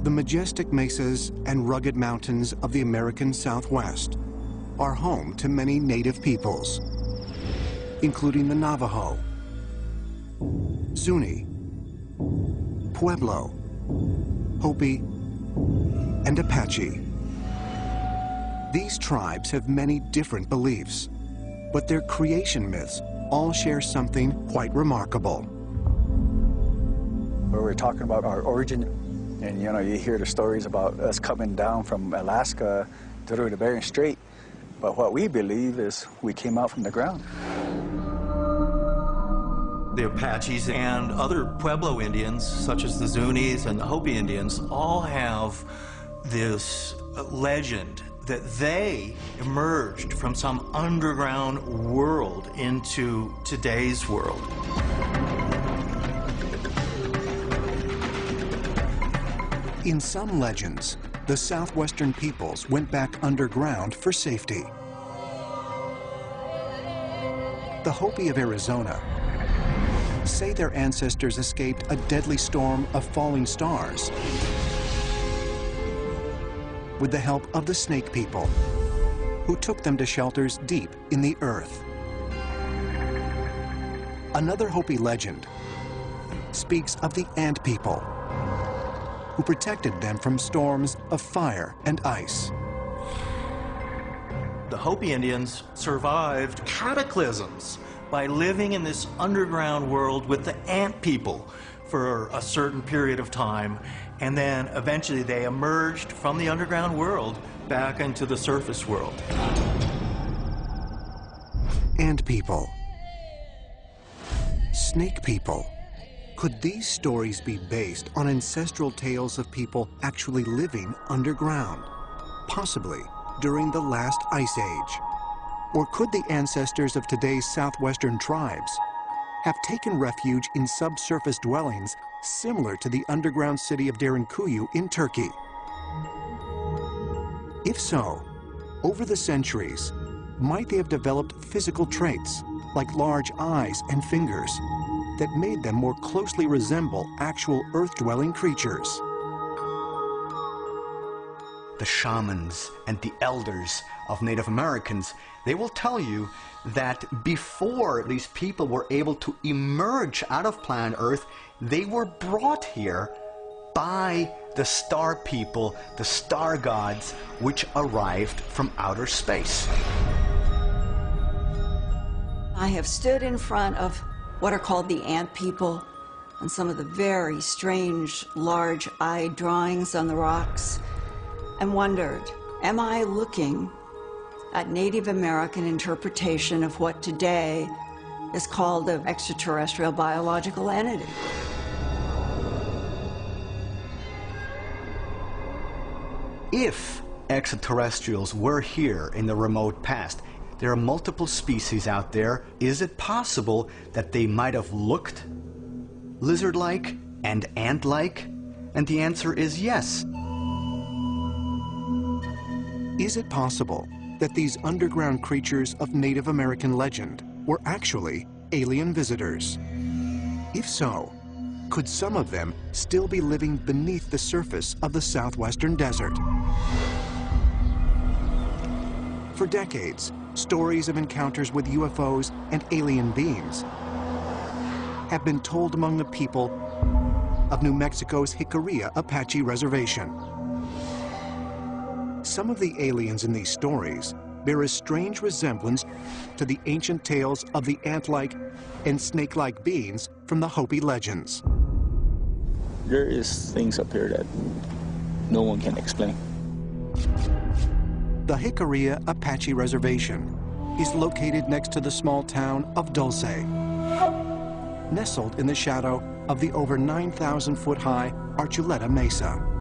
The majestic mesas and rugged mountains of the American Southwest are home to many native peoples, including the Navajo, Zuni, Pueblo, Hopi, and Apache. These tribes have many different beliefs, but their creation myths all share something quite remarkable. Where we're talking about our origin, and you know, you hear the stories about us coming down from Alaska through the Bering Strait, but what we believe is we came out from the ground. The Apaches and other Pueblo Indians, such as the Zunis and the Hopi Indians, all have this legend that they emerged from some underground world into today's world. In some legends, the southwestern peoples went back underground for safety. The Hopi of Arizona say their ancestors escaped a deadly storm of falling stars with the help of the Snake people, who took them to shelters deep in the earth. Another Hopi legend speaks of the Ant people, who protected them from storms of fire and ice. The Hopi Indians survived cataclysms by living in this underground world with the Ant people for a certain period of time, and then eventually they emerged from the underground world back into the surface world. Ant people, Snake people. Could these stories be based on ancestral tales of people actually living underground, possibly during the last ice age? Or could the ancestors of today's southwestern tribes have taken refuge in subsurface dwellings similar to the underground city of Derinkuyu in Turkey? If so, over the centuries, might they have developed physical traits like large eyes and fingers that made them more closely resemble actual earth-dwelling creatures? The shamans and the elders of Native Americans, they will tell you that before these people were able to emerge out of planet Earth, they were brought here by the star people, the star gods, which arrived from outer space. I have stood in front of what are called the Ant people and some of the very strange, large-eyed drawings on the rocks, and wondered, am I looking at Native American interpretation of what today is called an extraterrestrial biological entity? If extraterrestrials were here in the remote past, there are multiple species out there. Is it possible that they might have looked lizard-like and ant-like? And the answer is yes. Is it possible that these underground creatures of Native American legend were actually alien visitors? If so, could some of them still be living beneath the surface of the southwestern desert? For decades, stories of encounters with UFOs and alien beings have been told among the people of New Mexico's Jicarilla Apache Reservation. Some of the aliens in these stories bear a strange resemblance to the ancient tales of the ant-like and snake-like beings from the Hopi legends. There is things up here that no one can explain. The Jicarilla Apache Reservation is located next to the small town of Dulce, nestled in the shadow of the over 9,000-foot-high Archuleta Mesa.